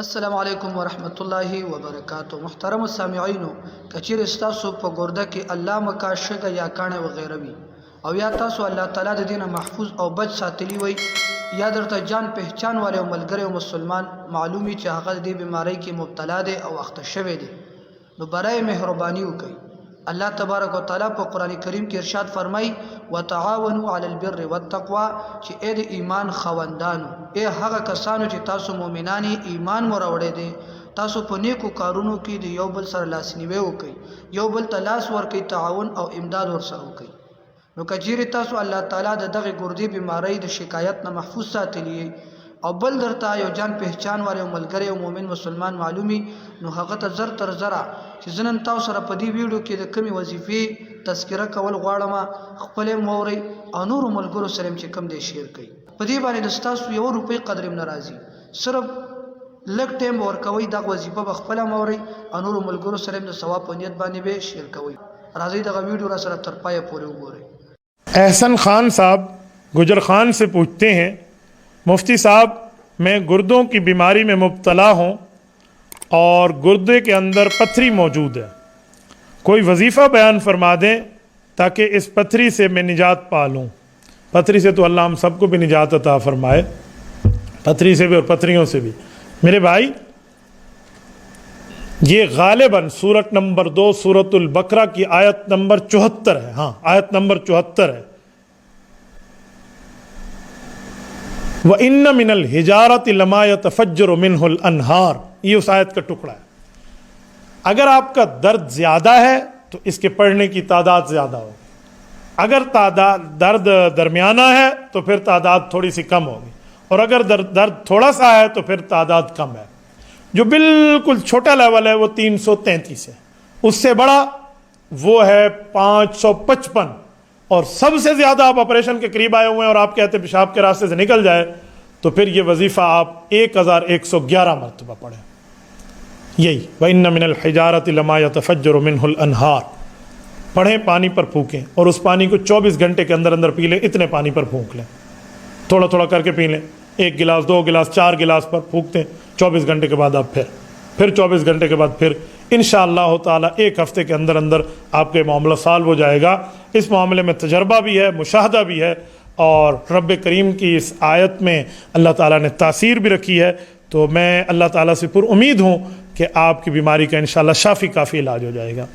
السلام علیکم ورحمۃ اللہ وبرکاتہ۔ محترم السامعین، کچیر استاسو په ګرده کې الله مکا شګه یا کانه وغیره وي او یا تاسو الله تعالی د دین محفوظ او بچ ساتلی وي یا درته جان پہچان والے او ملګری او مسلمان معلومی چې هغه د بیماری کې مبتلا دی او اخته شوی دی، نو برای مهربانی وکړئ۔ اللہ تبارک و تعالیٰ په قرآن کریم کې ارشاد فرمای وتعاونوا علی البر والتقوى چې اې د ایمان خوندانو، هغه کسانو چې تاسو مؤمنان ایمان مروړی دی، تاسو په نیکو کارونو کې د یو بل سره لاسنیوي وکړئ، یو بل ته لاس ورکړئ، تعاون او امداد ورسره وکړئ۔ نو کچیرې تاسو الله تعالیٰ د دغه ګردې بیماری د شکایت نه محفوظ ساتلی او بل درته یو جان پہچان والے او ملګری او مؤمن مسلمان معلومی، نو هغه ته زر تر زره چې زنن تاسو سره په دې ویډیو کې د کمی وظیفې تذکره کول غواړم، خپل موري او نور ملګرو سره چې کم دی شیر کړئ۔ په دې باندې د تاسو یو روپۍ قدر هم ناراضي، صرف لږ ټیم ورکوي، دا وظیفه به خپل موري او نور ملګرو سره د ثواب په نیت باندې به شیر کوي۔ راځي دغه ویډیو را سره تر پایه پورې وګورئ۔ احسن خان صاحب گجر خان سے پوچھتے ہیں، مفتی صاحب میں گردوں کی بیماری میں مبتلا ہوں اور گردے کے اندر پتھری موجود ہے، کوئی وظیفہ بیان فرما دیں تاکہ اس پتھری سے میں نجات پا لوں۔ پتھری سے تو اللہ ہم سب کو بھی نجات عطا فرمائے، پتھری سے بھی اور پتھریوں سے بھی۔ میرے بھائی، یہ غالباً سورت نمبر 2 سورت البقرہ کی آیت نمبر 74 ہے، ہاں آیت نمبر 74 ہے۔ وَإِنَّ مِنَ الْحِجَارَةِ لَمَا يَتَفَجَّرُ مِنْهُ الْأَنْهَارُ، یہ اس آیت کا ٹکڑا ہے۔ اگر آپ کا درد زیادہ ہے تو اس کے پڑھنے کی تعداد زیادہ ہوگی، اگر درد درمیانہ ہے تو پھر تعداد تھوڑی سی کم ہوگی، اور اگر درد تھوڑا سا ہے تو پھر تعداد کم ہے۔ جو بالکل چھوٹا لیول ہے وہ 333 ہے، اس سے بڑا وہ ہے 555، اور سب سے زیادہ آپ آپریشن کے قریب آئے ہوئے ہیں اور آپ کہتے ہیں پیشاب کے راستے سے نکل جائے، تو پھر یہ وظیفہ آپ 1111 مرتبہ پڑھیں، یہی وَإِنَّ مِنَ الْحِجَارَةِ لَمَا يَتَفَجَّرُ مِنْهُ الْأَنْهَارُ پڑھیں، پانی پر پھونکیں، اور اس پانی کو 24 گھنٹے کے اندر اندر پی لیں، اتنے پانی پر پھونک لیں، تھوڑا تھوڑا کر کے پی لیں، 1 گلاس 2 گلاس 4 گلاس پر پھونکتے ہیں، 24 گھنٹے کے بعد آپ پھر 24 گھنٹے کے بعد پھر انشاءاللہ تعالی 1 ہفتے کے اندر اندر آپ کے معاملہ سالو ہو جائے گا۔ اس معاملے میں تجربہ بھی ہے، مشاہدہ بھی ہے، اور رب کریم کی اس آیت میں اللہ تعالیٰ نے تاثیر بھی رکھی ہے، تو میں اللہ تعالیٰ سے پر امید ہوں کہ آپ کی بیماری کا انشاءاللہ شافی کافی علاج ہو جائے گا۔